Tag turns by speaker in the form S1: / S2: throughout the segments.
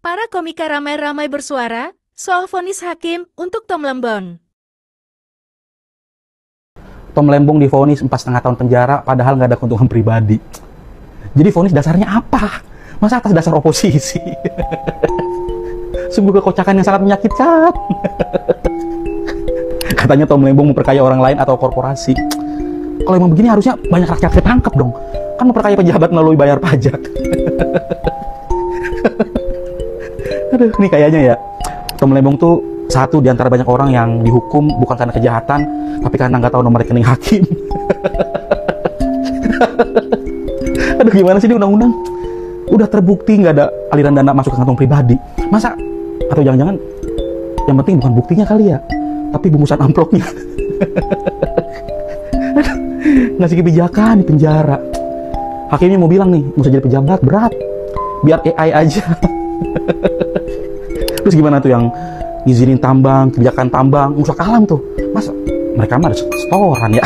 S1: Para komika ramai-ramai bersuara soal vonis hakim untuk Tom Lembong.
S2: Tom Lembong divonis 4,5 tahun penjara padahal nggak ada keuntungan pribadi. Jadi vonis dasarnya apa? Masa atas dasar oposisi? Sungguh kekocakan yang sangat menyakitkan. Katanya Tom Lembong memperkaya orang lain atau korporasi. Kalau emang begini harusnya banyak rakyat ketangkep dong. Kan memperkaya pejabat melalui bayar pajak. Aduh, ini kayaknya ya Tom Lembong tuh satu di antara banyak orang yang dihukum bukan karena kejahatan, tapi karena nggak tahu nomor rekening hakim. Aduh, gimana sih ini undang-undang? Udah terbukti nggak ada aliran dana masuk ke kantong pribadi. Masa? Atau jangan-jangan yang penting bukan buktinya kali ya, tapi bungkusan amplopnya. Ngasih kebijakan di penjara. Hakimnya mau bilang nih, nggak usah jadi pejabat, berat. Biar AI aja. Terus gimana tuh yang ngizinin tambang, kebijakan tambang, rusak alam tuh? Masa mereka mah ada setoran ya?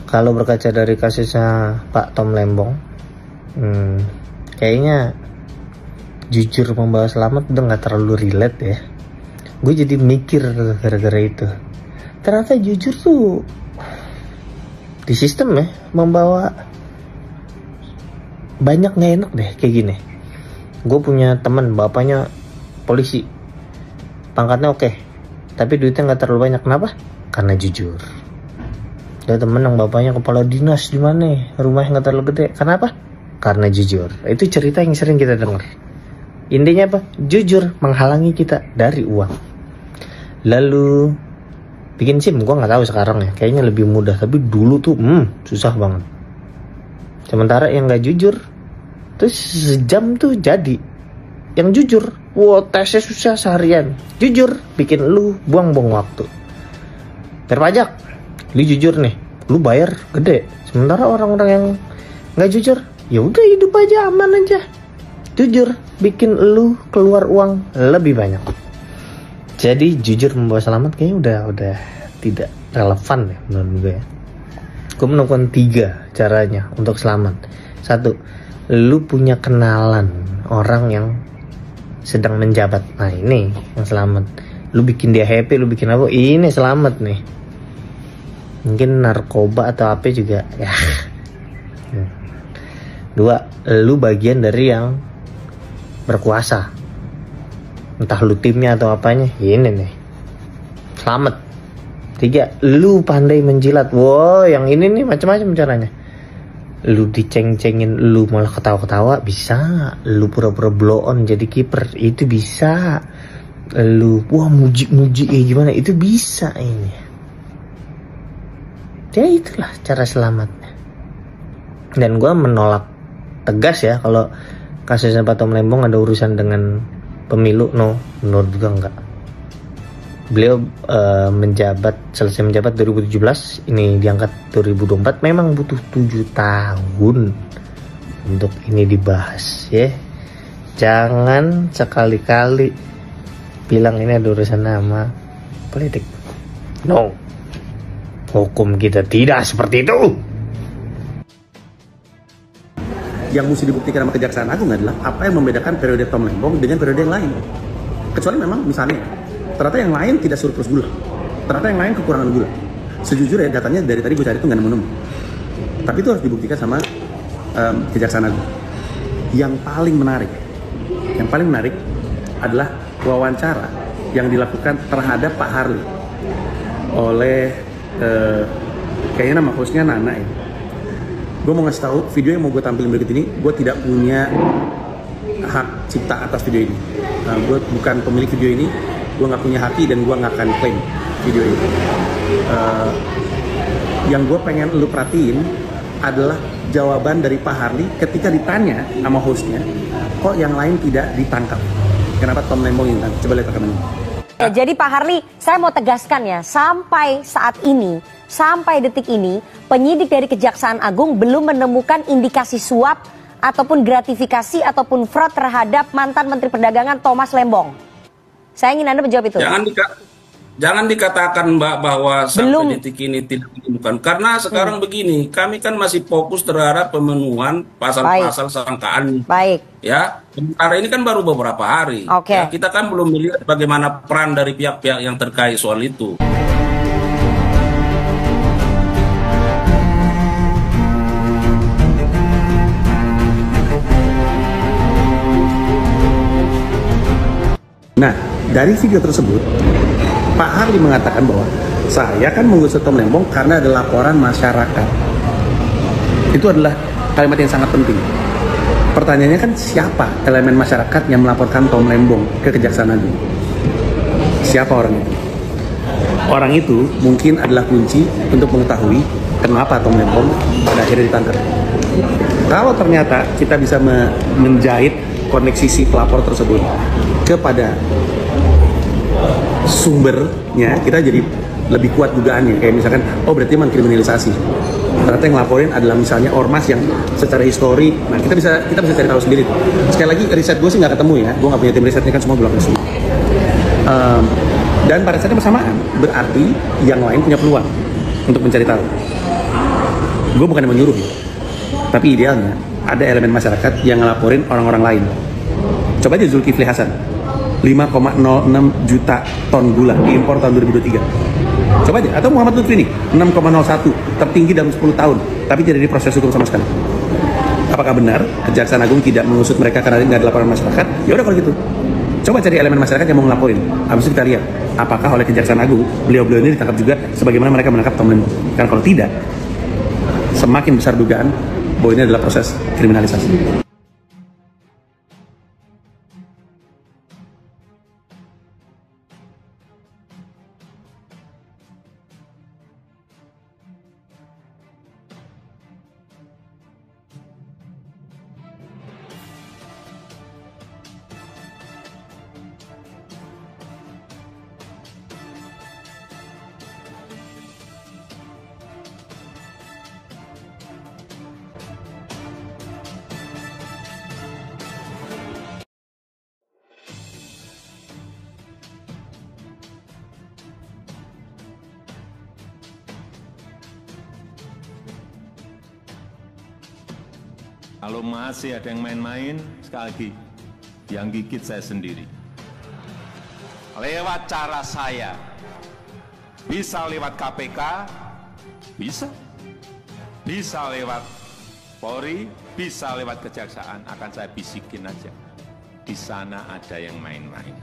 S3: Kalau berkaca dari kasusnya Pak Tom Lembong, kayaknya jujur membawa selamat udah nggak terlalu relate ya. Gue jadi mikir gara-gara itu. Ternyata jujur tuh di sistem ya membawa banyak nggak enak deh kayak gini. Gue punya temen bapaknya polisi, pangkatnya oke, tapi duitnya nggak terlalu banyak. Kenapa? Karena jujur. Ada temen yang bapaknya kepala dinas di mana, rumahnya nggak terlalu gede. Kenapa? Karena jujur. Itu cerita yang sering kita dengar. Intinya apa? Jujur menghalangi kita dari uang. Lalu bikin SIM, gue nggak tahu sekarang ya. Kayaknya lebih mudah, tapi dulu tuh susah banget. Sementara yang nggak jujur, terus sejam tuh jadi. Yang jujur, wow tesnya susah seharian. Jujur, bikin lu buang-buang waktu. Bayar pajak, lu jujur nih, lu bayar gede. Sementara orang-orang yang nggak jujur, ya udah hidup aja aman aja. Jujur, bikin lu keluar uang lebih banyak. Jadi jujur membawa selamat kayaknya udah tidak relevan ya menurut gue ya. Gue menemukan 3 caranya untuk selamat. 1, lu punya kenalan orang yang sedang menjabat. Nah ini yang selamat. Lu bikin dia happy, lu bikin apa, ini selamat nih. Mungkin narkoba atau apa juga ya. 2, lu bagian dari yang berkuasa. Entah lu timnya atau apanya, ini nih selamat. 3, lu pandai menjilat. Wow, yang ini nih macam-macam caranya. Lu diceng-cengin, lu malah ketawa-ketawa, bisa. Lu pura-pura blow on jadi kiper, itu bisa. Lu, wah muji-muji gimana, itu bisa ini. Ya itulah cara selamatnya. Dan gue menolak tegas ya kalau kasusnya Pak Tom Lembong ada urusan dengan pemilu. No, menurut gue enggak. Beliau selesai menjabat 2017, ini diangkat 2024, memang butuh 7 tahun untuk ini dibahas ya. Jangan sekali-kali bilang ini ada urusan nama politik. No, hukum kita tidak seperti itu.
S2: Yang mesti dibuktikan sama Kejaksaan Agung adalah apa yang membedakan periode Tom Lembong dengan periode yang lain. Kecuali memang misalnya ternyata yang lain tidak surplus gula, ternyata yang lain kekurangan gula. Sejujurnya datanya dari tadi gue cari itu nggak nemu-nemu. Tapi itu harus dibuktikan sama Kejaksaan Agung. Yang paling menarik adalah wawancara yang dilakukan terhadap Pak Harli oleh kayaknya nama hostnya Nana ya. Gue mau ngasih tahu video yang mau gue tampilin berikut ini, gue tidak punya hak cipta atas video ini. Gue bukan pemilik video ini, gue nggak punya haki dan gue nggak akan klaim video ini. Yang gue pengen lu perhatiin adalah jawaban dari Pak Harli ketika ditanya sama hostnya, kok yang lain tidak ditangkap? Kenapa Tom Lembong yang ditangkap? Coba lihat rekamannya.
S4: Ya, jadi Pak Harli, saya mau tegaskan ya, sampai saat ini, sampai detik ini, penyidik dari Kejaksaan Agung belum menemukan indikasi suap ataupun gratifikasi ataupun fraud terhadap mantan Menteri Perdagangan Thomas Lembong. Saya ingin Anda menjawab itu.
S5: Jangan dikatakan Mbak bahwa
S4: Belum.
S5: sampai detik ini tidak ditemukan. Karena sekarang begini, kami kan masih fokus terhadap pemenuhan pasal-pasal sangkaan.
S4: Baik.
S5: Ya, sementara ini kan baru beberapa hari.
S4: Oke.
S5: Ya, kita kan belum melihat bagaimana peran dari pihak-pihak yang terkait soal itu.
S2: Nah, dari video tersebut, Pak Harli mengatakan bahwa saya kan mengusut Tom Lembong karena ada laporan masyarakat. Itu adalah kalimat yang sangat penting. Pertanyaannya kan siapa elemen masyarakat yang melaporkan Tom Lembong ke Kejaksaan Agung? Siapa orang itu? Orang itu mungkin adalah kunci untuk mengetahui kenapa Tom Lembong pada akhirnya ditangkap. Kalau ternyata kita bisa menjahit koneksi si pelapor tersebut kepada sumbernya, kita jadi lebih kuat dugaannya. Kayak misalkan, oh berarti mengkriminalisasi. Ternyata yang ngelaporin adalah misalnya ormas yang secara histori. Nah, kita bisa cari tahu sendiri. Sekali lagi, riset gue sih nggak ketemu ya. Gue nggak punya tim risetnya, kan semua belum resmi. Dan pada saat yang bersamaan, berarti yang lain punya peluang untuk mencari tahu. Gue bukan yang menyuruh ya. Tapi idealnya, ada elemen masyarakat yang ngelaporin orang-orang lain. Coba aja Zulkifli Hasan. 5,06 juta ton gula diimpor tahun 2023. Coba aja, atau Muhammad Lutfi nih 6,01, tertinggi dalam 10 tahun, tapi tidak diproses hukum sama sekali. Apakah benar Kejaksaan Agung tidak mengusut mereka karena nggak ada laporan masyarakat? Ya udah kalau gitu, coba cari elemen masyarakat yang mau ngelaporin. Habis itu kita lihat apakah oleh Kejaksaan Agung beliau-beliau ini ditangkap juga sebagaimana mereka menangkap Tom Lembong. Karena kalau tidak, semakin besar dugaan bahwa ini adalah proses kriminalisasi.
S6: Kalau masih ada yang main-main, sekali lagi, yang gigit saya sendiri. Lewat cara saya, bisa lewat KPK, bisa. Bisa lewat Polri, bisa lewat Kejaksaan, akan saya bisikin aja. Di sana ada yang main-main.